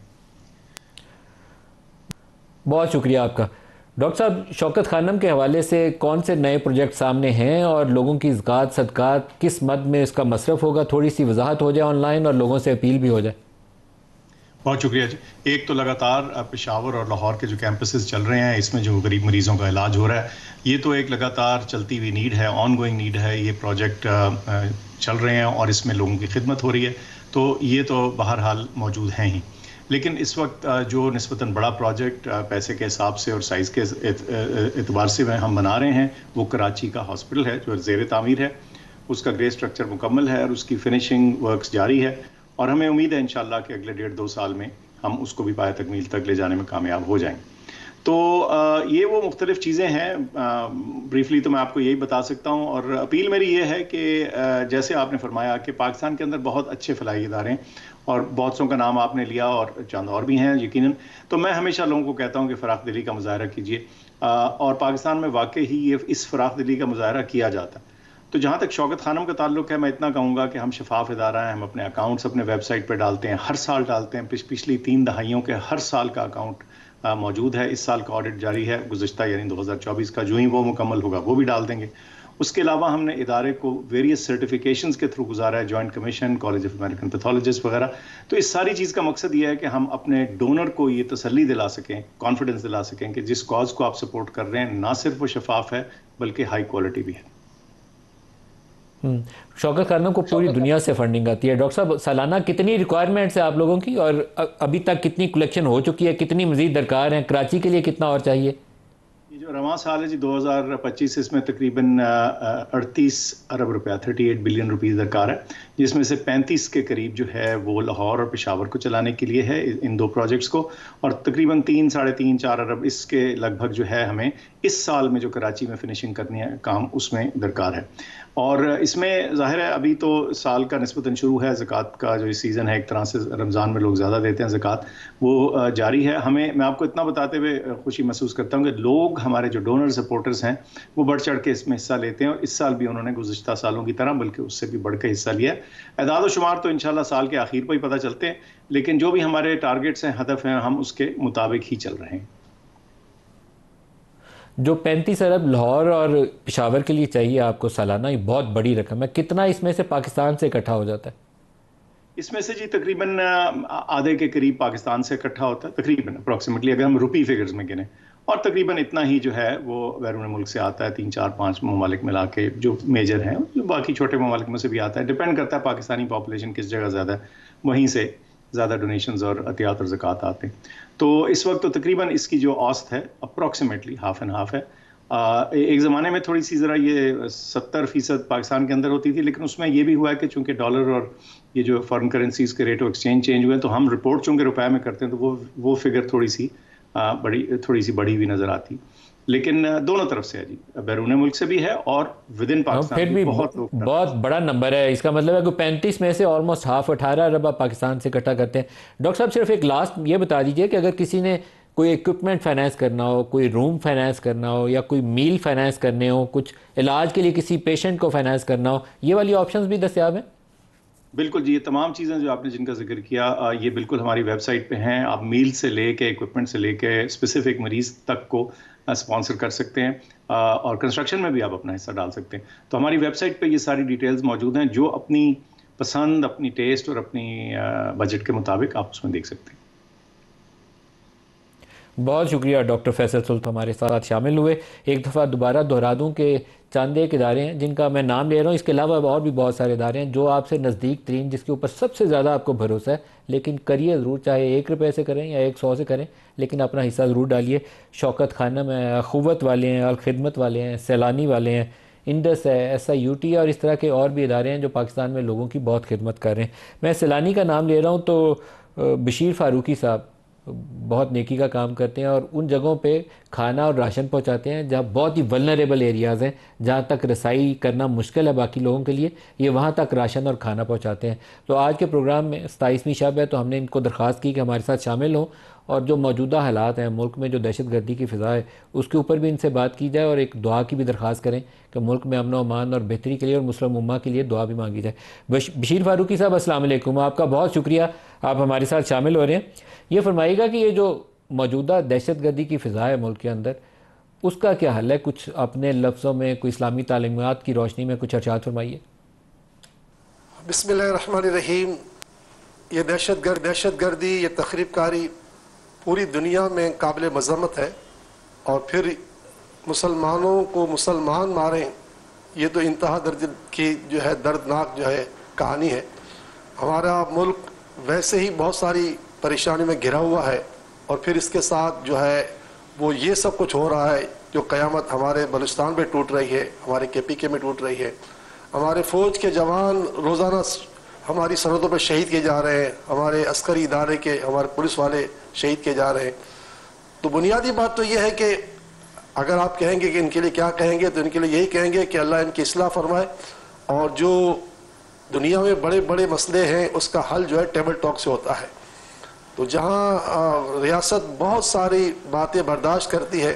बहुत शुक्रिया आपका। डॉक्टर साहब, शौकत खानम के हवाले से कौन से नए प्रोजेक्ट सामने हैं और लोगों की ज़कात सदक़ात किस मद में इसका मसरफ़ होगा? थोड़ी सी वजाहत हो जाए ऑनलाइन और लोगों से अपील भी हो जाए। बहुत शुक्रिया जी। एक तो लगातार पेशावर और लाहौर के जो कैंपसेस चल रहे हैं, इसमें जो गरीब मरीज़ों का इलाज हो रहा है, ये तो एक लगातार चलती हुई नीड है, ऑन गोइंग नीड है। ये प्रोजेक्ट चल रहे हैं और इसमें लोगों की खिदमत हो रही है, तो ये तो बहरहाल मौजूद हैं ही। लेकिन इस वक्त जो निस्बतन बड़ा प्रोजेक्ट पैसे के हिसाब से और साइज़ के एतबार से हम बना रहे हैं, वो कराची का हॉस्पिटल है जो ज़ेर तामीर है। उसका ग्रे स्ट्रक्चर मुकम्मल है और उसकी फिनिशिंग वर्क्स जारी है, और हमें उम्मीद है इंशाल्लाह कि अगले 1.5-2 साल में हम उसको भी पाया तकमील तक ले जाने में कामयाब हो जाएंगे। तो ये वो मुख्तलिफ चीज़ें हैं। ब्रीफली तो मैं आपको यही बता सकता हूँ, और अपील मेरी ये है कि जैसे आपने फरमाया कि पाकिस्तान के अंदर बहुत अच्छे फलाई इदारे हैं, और बहुत सौ का नाम आपने लिया और चंद और भी हैं यकीनन। तो मैं हमेशा लोगों को कहता हूँ कि फ़राख दिली का मुजाहरा कीजिए, और पाकिस्तान में वाकई ही ये इस फ़राख दिली का मुजाहरा किया जाता है। तो जहाँ तक शौकत खानम का ताल्लुक है, मैं इतना कहूँगा कि हम शफाफ इदारा हैं, हम अपने अकाउंट्स अपने वेबसाइट पर डालते हैं, हर साल डालते हैं। पिछली 3 दहाइयों के हर साल का अकाउंट मौजूद है। इस साल का ऑडिट जारी है, गुज़िश्ता यानी 2024 का, जो ही वो मुकम्मल होगा वो भी डाल देंगे। उसके अलावा हमने इदारे को वेरियस सर्टिफिकेशंस के थ्रू गुजारा है, joint commission, college of American pathologist वगैरह। तो इस सारी चीज़ का मकसद ये है कि हम अपने डोनर को ये तसल्ली दिला सकें, कॉन्फिडेंस दिला सकें कि जिस कॉज को आप सपोर्ट कर रहे हैं ना सिर्फ वो शफाफ है बल्कि हाई क्वालिटी भी है। शौकत खानम को पूरी दुनिया से फंडिंग आती है। डॉक्टर साहब, सालाना कितनी रिक्वायरमेंट्स है आप लोगों की, और अभी तक कितनी कलेक्शन हो चुकी है, कितनी मजीद दरकार है, कराची के लिए कितना और चाहिए? ये जो रवां साल है जी 2025, इसमें तकरीबन 38 अरब रुपया 38 बिलियन रुपीस दरकार है, जिसमें से 35 के करीब जो है वो लाहौर और पेशावर को चलाने के लिए है, इन दो प्रोजेक्ट्स को, और तकरीबन 3, साढ़े 3, 4 अरब इसके लगभग जो है हमें इस साल में जो कराची में फिनिशिंग करनी है काम, उसमें दरकार है। और इसमें ज़ाहिर है अभी तो साल का निस्बतन शुरू है, ज़कात का जो सीज़न है, एक तरह से रमज़ान में लोग ज़्यादा देते हैं ज़कात, वो जारी है। मैं आपको इतना बताते हुए खुशी महसूस करता हूँ कि लोग, हमारे जो डोनर सपोर्टर्स हैं, वो बढ़ चढ़ के इसमें हिस्सा लेते हैं, और इस साल भी उन्होंने गुज़िश्ता सालों की तरह बल्कि उससे भी बढ़ के हिस्सा लिया है। एदाद व शुमार तो इंशाल्लाह साल के आखिर पर ही पता चलते हैं, लेकिन जो भी हमारे टारगेट्स हैं, हदफ हैं, हम उसके मुताबिक ही चल रहे हैं। जो 35 अरब लाहौर और पेशावर के लिए चाहिए आपको सालाना, ये बहुत बड़ी रकम है। कितना इसमें से पाकिस्तान से इकट्ठा हो जाता है? इसमें से जी तकरीबन आधे के करीब पाकिस्तान से इकट्ठा होता है, तकरीबन अप्रॉक्सीमेटली अगर हम रुपी फिगर्स में गिने, और तकरीबन इतना ही जो है वो बैरून मुल्क से आता है, 3, 4, 5 ममालिक मिला के जो मेजर हैं, जो बाकी छोटे ममालिक में से भी आता है। डिपेंड करता है पाकिस्तानी पॉपुलेशन किस जगह ज़्यादा है, वहीं से ज़्यादा डोनेशंस और अतियात और ज़कात आते हैं। तो इस वक्त तो तकरीबन इसकी जो औसत है अप्रॉक्सीमेटली हाफ एंड हाफ है। एक ज़माने में थोड़ी सी ज़रा ये 70% पाकिस्तान के अंदर होती थी, लेकिन उसमें ये भी हुआ है कि चूँकि डॉलर और ये जो फॉरेन करेंसीज़ के रेट ऑफ एक्सचेंज चेंज हुए हैं, तो हम रिपोर्ट चूँकि रुपए में करते हैं, तो वो फिगर थोड़ी सी बढ़ी हुई नज़र आती। लेकिन दोनों तरफ से है जी, बैरून मुल्क से भी है और विद इन पाकिस्तान फिर भी बहुत बड़ा नंबर है। इसका मतलब है कि 35 में से ऑलमोस्ट हाफ 18 अरब आप पाकिस्तान से इकट्ठा करते हैं। डॉक्टर साहब, सिर्फ एक लास्ट ये बता दीजिए कि अगर किसी ने कोई इक्विपमेंट फाइनेंस करना हो, कोई रूम फाइनेंस करना हो, या कोई मील फाइनेंस करने हो, कुछ इलाज के लिए किसी पेशेंट को फाइनेंस करना हो, ये वाली ऑप्शंस भी दस्तयाब हैं? बिल्कुल जी, ये तमाम चीज़ें जो आपने जिनका जिक्र किया, ये बिल्कुल हमारी वेबसाइट पे हैं। आप मील से लेके, इक्विपमेंट से लेके, स्पेसिफिक मरीज़ तक को स्पॉन्सर कर सकते हैं, और कंस्ट्रक्शन में भी आप अपना हिस्सा डाल सकते हैं। तो हमारी वेबसाइट पे ये सारी डिटेल्स मौजूद हैं, जो अपनी पसंद, अपनी टेस्ट और अपनी बजट के मुताबिक आप उसमें देख सकते हैं। बहुत शुक्रिया डॉक्टर फैसल सुल्तान हमारे साथ शामिल हुए। एक दफ़ा दोबारा दोहरा दूँ कि चंद एक इदारे हैं जिनका मैं नाम ले रहा हूँ, इसके अलावा और भी बहुत सारे इदारे हैं जो आपसे नज़दीक तरीन, जिसके ऊपर सबसे ज़्यादा आपको भरोसा है, लेकिन करिए ज़रूर, चाहे 1 रुपये से करें या 100 से करें, लेकिन अपना हिस्सा ज़रूर डालिए। शौकत खानम है, अखुवत वाले हैं, अल खिदमत वाले हैं, सैलानी वाले हैं, इंडस है, SIUT है, और इस तरह के और भी इदारे हैं जो पाकिस्तान में लोगों की बहुत खिदमत कर रहे हैं। मैं सैलानी का नाम ले रहा हूँ तो बशीर फ़ारूकी साहब बहुत नेकी का काम करते हैं, और उन जगहों पे खाना और राशन पहुंचाते हैं जहां बहुत ही वल्नरेबल एरियाज़ हैं, जहां तक रसाई करना मुश्किल है बाकी लोगों के लिए, ये वहां तक राशन और खाना पहुंचाते हैं। तो आज के प्रोग्राम में 27वीं शब है, तो हमने इनको दरख्वास्त की कि हमारे साथ शामिल हों, और जो मौजूदा हालात हैं मुल्क में, जो दहशत गर्दी की फ़िज़ा है, उसके ऊपर भी इनसे बात की जाए, और एक दुआ की भी दरख्वास्त करें कि मुल्क में अमन व अमान और बेहतरी के लिए और मुस्लिम उम्मा के लिए दुआ भी मांगी जाए। बशीर फ़ारूकी साहब, अस्सलाम वालेकुम, आपका बहुत शुक्रिया, आप हमारे साथ शामिल हो रहे हैं। ये फरमाइएगा कि ये जो मौजूदा दहशत गर्दी की फ़िज़ा है मुल्क के अंदर, उसका क्या हल है? कुछ अपने लफ्ज़ों में, कोई इस्लामी तालीमात की रोशनी में कुछ अर्शाद फरमाइए। बिस्मिल्लाहिर्रहमानिर्रहीम। ये दहशत गर्दी, ये तखरीबकारी पूरी दुनिया में काबिल मज़म्मत है, और फिर मुसलमानों को मुसलमान मारें, ये तो इंतहा दर्जे की जो है दर्दनाक जो है कहानी है। हमारा मुल्क वैसे ही बहुत सारी परेशानी में घिरा हुआ है, और फिर इसके साथ जो है वो ये सब कुछ हो रहा है, जो क़यामत हमारे बलूचिस्तान में टूट रही है, हमारे KPK में टूट रही है। हमारे फ़ौज के जवान रोज़ाना हमारी सरहदों पर शहीद किए जा रहे हैं, हमारे अस्करी इदारे के, हमारे पुलिस वाले शहीद किए जा रहे हैं। तो बुनियादी बात तो ये है कि अगर आप कहेंगे कि इनके लिए क्या कहेंगे, तो इनके लिए यही कहेंगे कि अल्लाह इनकी इस्लाह फरमाए, और जो दुनिया में बड़े बड़े मसले हैं उसका हल जो है टेबल टॉक से होता है। तो जहाँ रियासत बहुत सारी बातें बर्दाश्त करती है,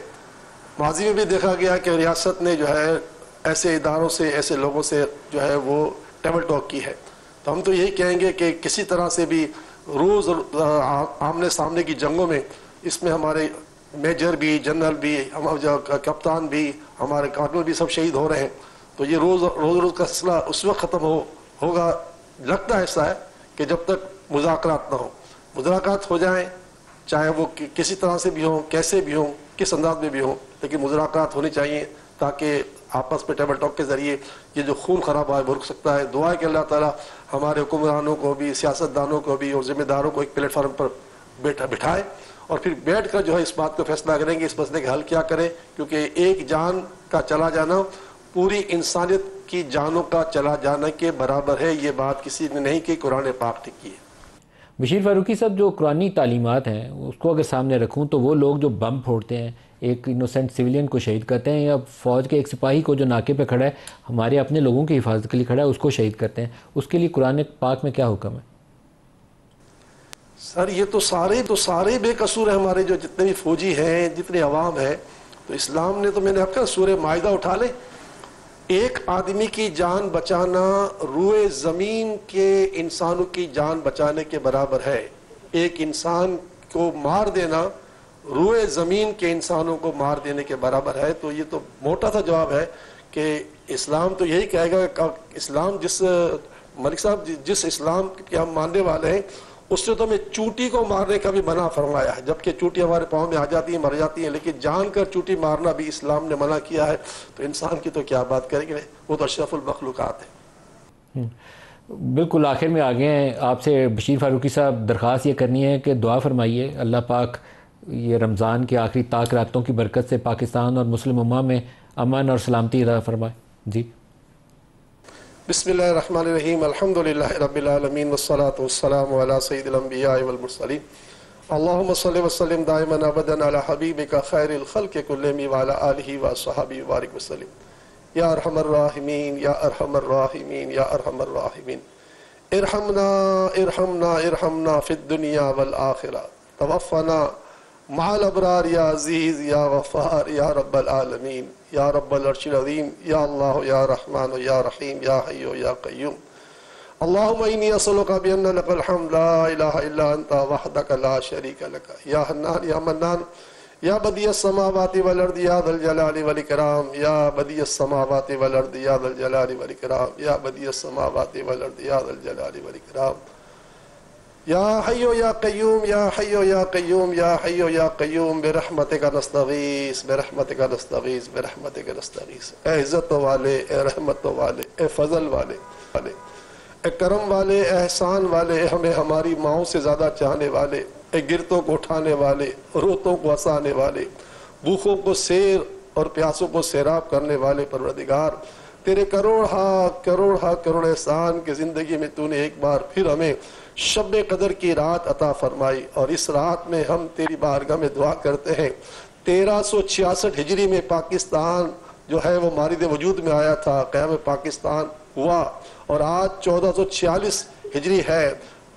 माजी में भी देखा गया कि रियासत ने जो है ऐसे इदारों से, ऐसे लोगों से जो है वो टेबल टॉक की है। तो हम तो यही कहेंगे कि किसी तरह से भी रोज़ आमने सामने की जंगों में इसमें हमारे मेजर भी, जनरल भी, हमारे जो कप्तान भी, हमारे कर्नल भी सब शहीद हो रहे हैं। तो ये रोज़ का सिलसिला उस वक्त ख़त्म होगा, लगता ऐसा है कि जब तक मुज़ाकरात ना हो। मुज़ाकरात हो जाएं, चाहे वो किसी तरह से भी हो, कैसे भी हो, किस अंदाज में भी हो, लेकिन मुज़ाकरात होनी चाहिए ताकि आपस में टेबल टॉक के ज़रिए ये जो खून खराब है वो रुक सकता है। दुआ है कि अल्लाह ताला हमारे हुक्मरानों को भी, सियासतदानों को भी और ज़िम्मेदारों को एक प्लेटफार्म पर बिठाए और फिर बैठ कर जो है इस बात को फैसला करेंगे इस मसले का हल क्या करें, क्योंकि एक जान का चला जाना पूरी इंसानियत की जानों का चला जाने के बराबर है। ये बात किसी ने नहीं की, कुरान पाक ने की है। बशीर फारूकी साहब, जो कुरानी तालीमात हैं उसको अगर सामने रखूं तो वो लोग जो बम फोड़ते हैं, एक इनोसेंट सिविलियन को शहीद करते हैं, या फ़ौज के एक सिपाही को जो नाके पे खड़ा है हमारे अपने लोगों की हिफाजत के लिए खड़ा है उसको शहीद करते हैं, उसके लिए कुरान पाक में क्या हुक्म है? सर ये तो सारे बेकसूर हैं हमारे, जो जितने भी फौजी हैं, जितने अवाम हैं। तो इस्लाम ने तो, मैंने आपका सूरह माइदा उठा ले, एक आदमी की जान बचाना रूए ज़मीन के इंसानों की जान बचाने के बराबर है। एक इंसान को मार देना रूए ज़मीन के इंसानों को मार देने के बराबर है। तो ये तो मोटा सा जवाब है कि इस्लाम तो यही कहेगा। इस्लाम जिस मलिक साहब जिस इस्लाम के हम मानने वाले हैं उसने तो हमें चूंटी को मारने का भी मना फरमाया है, जबकि चूंटी हमारे पाँव में आ जाती है, मर जाती है, लेकिन जानकर चूंटी मारना भी इस्लाम ने मना किया है। तो इंसान की तो क्या बात करेंगे, वो तो अशरफुल मखलूकात है। बिल्कुल आखिर में आ गए हैं। आपसे बशीर फारूकी साहब दरख्वास्त ये करनी है कि दुआ फरमाइए अल्लाह पाक ये रमज़ान के आखिरी ताक रातों की बरकत से पाकिस्तान और मुस्लिम उम्मा में अमन और सलामती अता फरमाए। जी बिस्मिल्लाहिर्रहमानिर्रहीम, अल्हम्दुलिल्लाहि रब्बिल आलमीन वस्सलातु वस्सलामु अला सय्यिदिल अंबिया वल मुरसलीन, अल्लाहुम्मा सल्लि व सल्लिम दाइमन अबदन अला हबीबिका खैरिल खल्क़ि कुल्लिहिम व अला आलिहि व अस्हाबिहि व बारिक वसल्लिम। या अरहमर राहिमीन, या अरहमर राहिमीन, या अरहमर राहिमीन, इरहमना इरहमना इरहमना फिद दुनिया वल आखिरा, तवफ़्फ़ना माल अबरार, या अज़ीज़ या गफ़ार या रब्बल आलमीन, या रब्बल अर्शिल अज़ीम, या अल्लाह या रहमान या रहीम, या हय्यु या क़य्यूम। अल्लाहुम्मा इन्नी असअलुका बिअन्ना लकल हम्द ला इलाहा इल्ला अंता वहदका ला शरीका लक, या हन्नान या मन्नान, या बदियस समावाति वल अर्दि या ज़ल जलाली वल इकराम, या बदियस समावाति वल अर्दि या ज़ल जलाली वल इकराम, या बदियस समावाति वल अर्दि या ज़ल जलाली वल इकराम, या हय्यो या क़य्यूम, या हय्यो या क़य्यूम, या हय्यो या क़य्यूम, बिरहमतिका नस्तगीस, बिरहमतिका नस्तगीस, बिरहमतिका नस्तगीस। ए इज़्ज़त वाले, ए रहमत वाले, ए फजल वाले, ए करम वाले, ए एहसान वाले, हमें हमारी माओं से ज़्यादा चाहने वाले, ए गिरतों को उठाने वाले, रोतों को हंसाने वाले, भूखों को सैर और प्यासों को सैराब करने वाले परवरदिगार, तेरे करोड़ एहसान की ज़िंदगी में तूने एक बार फिर हमें शब कदर की रात अता फरमाई। और इस रात में हम तेरी बारगाह में दुआ करते हैं। 1366 हिजरी में पाकिस्तान जो है वो मारिद वजूद में आया था, क़याम पाकिस्तान हुआ, और आज 1446 हिजरी है।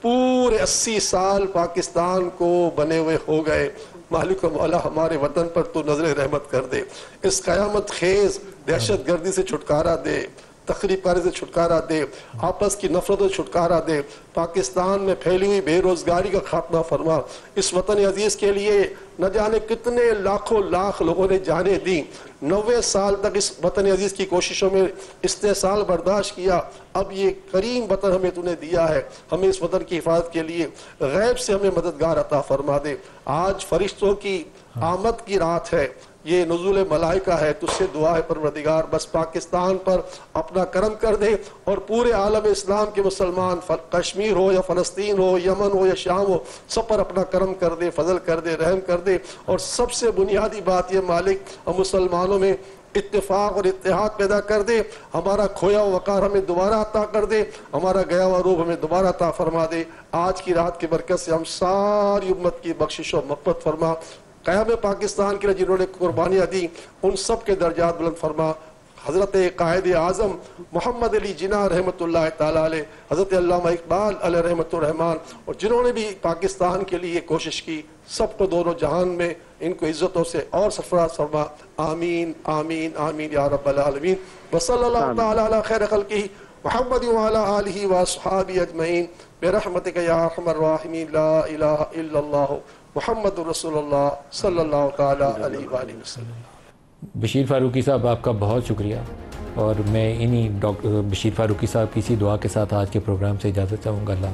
पूरे 80 साल पाकिस्तान को बने हुए हो गए। मालिक मौला हमारे वतन पर तू नजर रहमत कर दे, इस क़यामत खेज दहशत गर्दी से छुटकारा दे, तखरीब कारी से छुटकारा दे, आपस की नफरतों से छुटकारा दे, पाकिस्तान में फैली हुई बेरोजगारी का खात्मा फरमा। इस वतन अजीज़ के लिए न जाने कितने लाखों लाख लोगों ने जाने दी। 90 साल तक इस वतन अजीज़ की कोशिशों में इस्तेसाल बर्दाश्त किया। अब ये करीम वतन हमें तूने दिया है, हमें इस वतन की हिफाजत के लिए गैब से हमें मददगार अता फरमा दे। आज फरिश्तों की आमद की रात है, ये नुज़ूल मलाइका है, तुझसे दुआ है परवरदिगार बस पाकिस्तान पर अपना करम कर दे और पूरे आलम इस्लाम के मुसलमान, कश्मीर हो या फ़लस्तीन हो, यमन हो या शाम हो, सब पर अपना करम कर दे, फजल कर दे, रहम कर दे। और सबसे बुनियादी बात ये मालिक, हम मुसलमानों में इत्तेफाक और इत्तेहाद पैदा कर दे, हमारा खोया हुआ वक़ार हमें दोबारा अता कर दे, हमारा गया हुआ रूब हमें दोबारा अता फरमा दे। आज की रात की बरकत से हम सारी उम्मत की बख्शिश और मग़फ़िरत फरमा। क़याम पाकिस्तान के लिए जिन्होंने कुर्बानियाँ दी उन सब के दर्जात बुलंद फरमा। हज़रत कायद आज़म मोहम्मद अली जिन्ना रहमतुल्लाह ताला अलैह, हज़रत अल्लामा इकबाल अलैह रहमतुर रहमान, और जिन्होंने भी पाकिस्तान के लिए कोशिश की, सबको दोनों जहान में इनको इज़्ज़तों से और सरफराज फरमा। आमीन आमीन आमीन या रब्बल आलमीन। व सल्लल्लाहु तआला अला खैर खल्क़िही मुहम्मद व अला आलिहि व अस्हाबी अजमईन बिरहमतिका या अरहमर राहिमीन ला इलाहा इल्लल्लाह मुहम्मदुर रसूलुल्लाह सल्लल्लाहु तआला अलैहि वसल्लम। बशीर फ़ारूकी साहब, आपका बहुत शुक्रिया, और मैं इन्हीं डॉक्टर बशीर फ़ारूकी साहब की इसी दुआ के साथ आज के प्रोग्राम से इजाज़त चाहूँगा। अल्लाह।